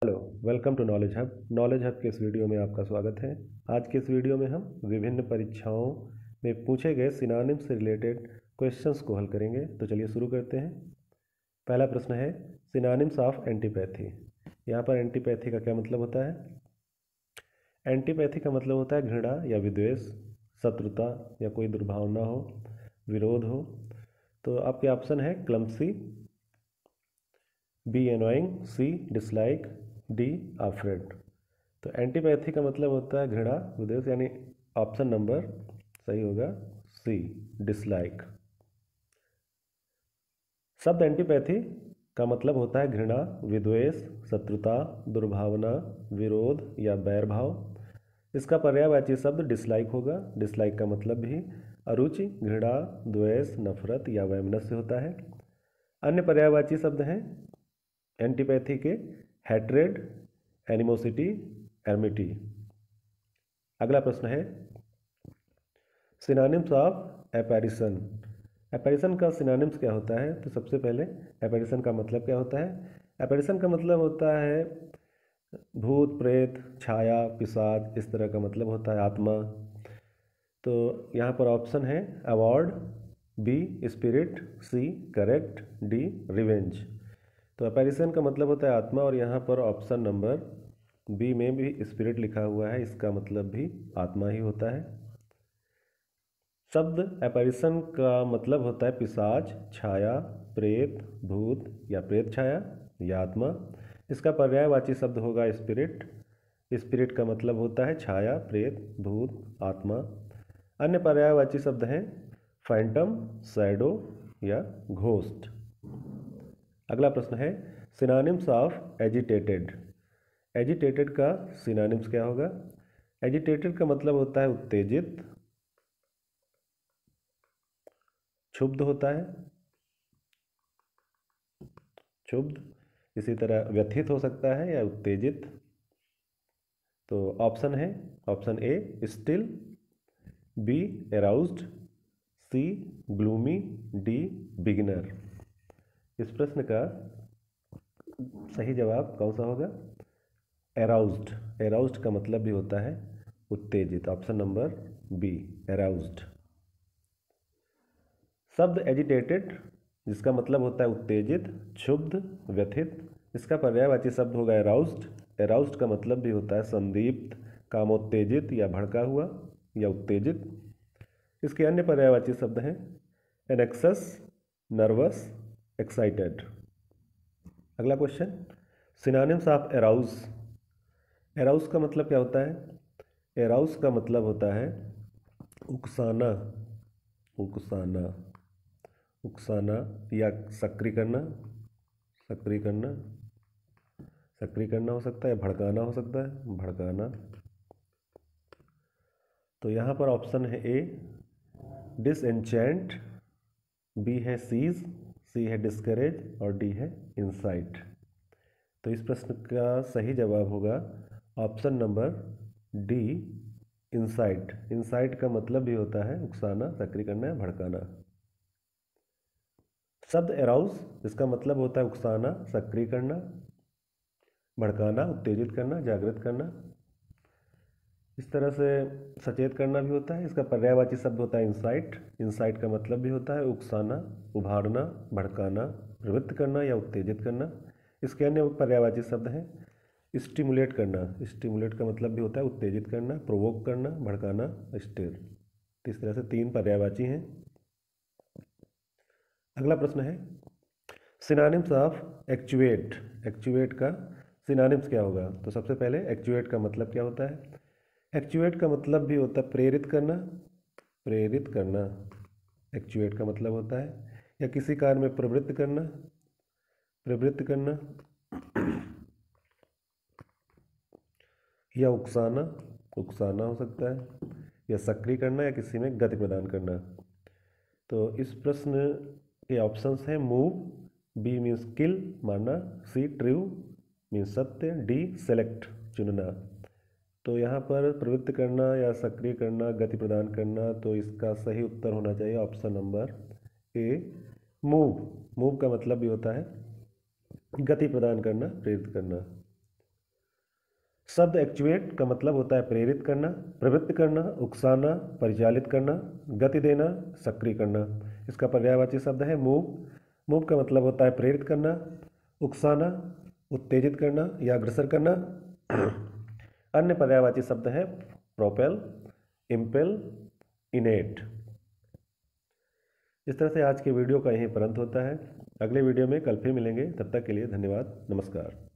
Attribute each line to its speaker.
Speaker 1: Hello, welcome to knowledge hub. Knowledge hub के इस video में आपका स्वागत है। आज के इस वीडियो में हम विभिन्न परीक्षाओं में पूछे गए सिनोनिम से रिलेटेड क्वेश्चंस को हल करेंगे। तो चलिए शुरू करते हैं। पहला प्रश्न है सिनोनिम्स ऑफ एंटीपैथी। यहाँ पर एंटीपैथी का क्या मतलब होता है? एंटीपैथी का मतलब होता है घृणा या विद्वेष, शत्रुता या कोई दुर्भावना हो, विरोध हो। तो आपके ऑप्शन है क्लमसी, बी एनोइंग, सी डिसलाइक, डी अफ्रेड। तो एंटीपैथी का मतलब होता है घृणा विद्वेष, यानी ऑप्शन नंबर सही होगा सी डिसलाइक। शब्द एंटीपैथी का मतलब होता है घृणा, विद्वेष, शत्रुता, दुर्भावना, विरोध या बैर भाव। इसका पर्यायवाची शब्द डिसलाइक होगा। डिसलाइक का मतलब भी अरुचि, घृणा, द्वेष, नफरत या वैमनस्य होता है। अन्य पर्यायवाची शब्द हैं एंटीपैथी के हैट्रेड, एनिमोसिटी, एर्मिटी। अगला प्रश्न है सिनोनिम्स ऑफ एपैरिसन। एपैरिसन का सिनोनिम्स क्या होता है? तो सबसे पहले एपैरिसन का मतलब क्या होता है? एपैरिसन का मतलब होता है भूत, प्रेत, छाया, पिशाच, इस तरह का मतलब होता है, आत्मा। तो यहाँ पर ऑप्शन है award, B spirit, C correct, D revenge. तो अपैरिशन का मतलब होता है आत्मा, और यहाँ पर ऑप्शन नंबर बी में भी स्पिरिट लिखा हुआ है, इसका मतलब भी आत्मा ही होता है। शब्द अपैरिशन का मतलब होता है पिशाच, छाया, प्रेत, भूत या प्रेत छाया या आत्मा। इसका पर्यायवाची शब्द होगा स्पिरिट। स्पिरिट का मतलब होता है छाया, प्रेत, भूत, आत्मा। अन्य पर्यायवाची शब्द हैं फैंटम, शैडो या घोस्ट। अगला प्रश्न है सिनोनिम्स ऑफ एजिटेटेड। एजिटेटेड का सिनोनिम्स क्या होगा? एजिटेटेड का मतलब होता है उत्तेजित, क्षुब्ध होता है, क्षुब्ध। इसी तरह व्यथित हो सकता है या उत्तेजित। तो ऑप्शन है option A still, B aroused, C gloomy, D beginner. इस प्रश्न का सही जवाब कौन सा होगा? एराउज्ड। एराउज्ड का मतलब भी होता है उत्तेजित। Option number B aroused. शब्द एजिटेटेड जिसका मतलब होता है उत्तेजित, क्षुब्ध, व्यथित, इसका पर्यायवाची शब्द होगा एराउज्ड। एराउज्ड का मतलब भी होता है संदीप्त, कामोत्तेजित या भड़का हुआ या उत्तेजित। इसके अन्य पर्यायवाची शब्द हैं एनेक्सस, नर्वस, एक्साइटेड। अगला क्वेश्चन सिनोनिम्स ऑफ एराउज। एराउज का मतलब क्या होता है? एराउज का मतलब होता है उकसाना, उकसाना, उकसाना या सक्रिय करना, सक्रिय करना, सक्रिय करना हो सकता है, भड़काना हो सकता है, भड़काना। तो यहाँ पर ऑप्शन है ए डिसएंचेंट, बी है सीज, सी है डिस्करेज और डी है इंसाइट। तो इस प्रश्न का सही जवाब होगा option number D insight. Insight का मतलब भी होता है उकसाना, सक्रिय करना या भड़काना। शब्द एराउज इसका मतलब होता है उकसाना, सक्रिय करना, भड़काना, उत्तेजित करना, जागृत करना। इस तरह से सचेत करना भी होता है। इसका पर्यायवाची शब्द होता है इंसाइट। इंसाइट का मतलब भी होता है उकसाना, उभारना, भड़काना, प्रवृत्त करना या उत्तेजित करना। इसके अन्य पर्यायवाची शब्द हैं स्टिमुलेट करना। स्टिमुलेट का मतलब भी होता है उत्तेजित करना, प्रोवोक करना, भड़काना, स्टिर। इस तरह से 3 पर्यायवाची हैं। अगला प्रश्न है सिनोनिम्स ऑफ एक्चुएट। एक्चुएट का सिनोनिम्स क्या होगा? तो सबसे पहले एक्चुएट का मतलब क्या होता है? एक्चुएट का मतलब भी होता है प्रेरित करना, प्रेरित करना। एक्चुएट का मतलब होता है या किसी कार्य में प्रवृत्त करना, प्रवृत्त करना, या उकसाना, उकसाना हो सकता है, या सक्रिय करना या किसी में गति प्रदान करना। तो इस प्रश्न के ऑप्शंस हैं मूव, बी मीन्स किल, मारना, सी ट्रू मीन्स सत्य, डी सेलेक्ट चुनना। तो यहाँ पर प्रवृत्त करना या सक्रिय करना, गति प्रदान करना, तो इसका सही उत्तर होना चाहिए option number A move. Move का मतलब भी होता है गति प्रदान करना, प्रेरित करना। शब्द एक्चुएट का मतलब होता है प्रेरित करना, प्रवृत्त करना, उकसाना, परिचालित करना, गति देना, सक्रिय करना। इसका पर्यायवाची शब्द है मूव। मूव का मतलब होता है प्रेरित करना, उकसाना, उत्तेजित करना या अग्रसर करना। अन्य पर्यायवाची शब्द है प्रोपेल, इम्पेल, इनेट। इस तरह से आज के वीडियो का यहीं पर अंत होता है। अगले वीडियो में कल फिर मिलेंगे। तब तक के लिए धन्यवाद। नमस्कार।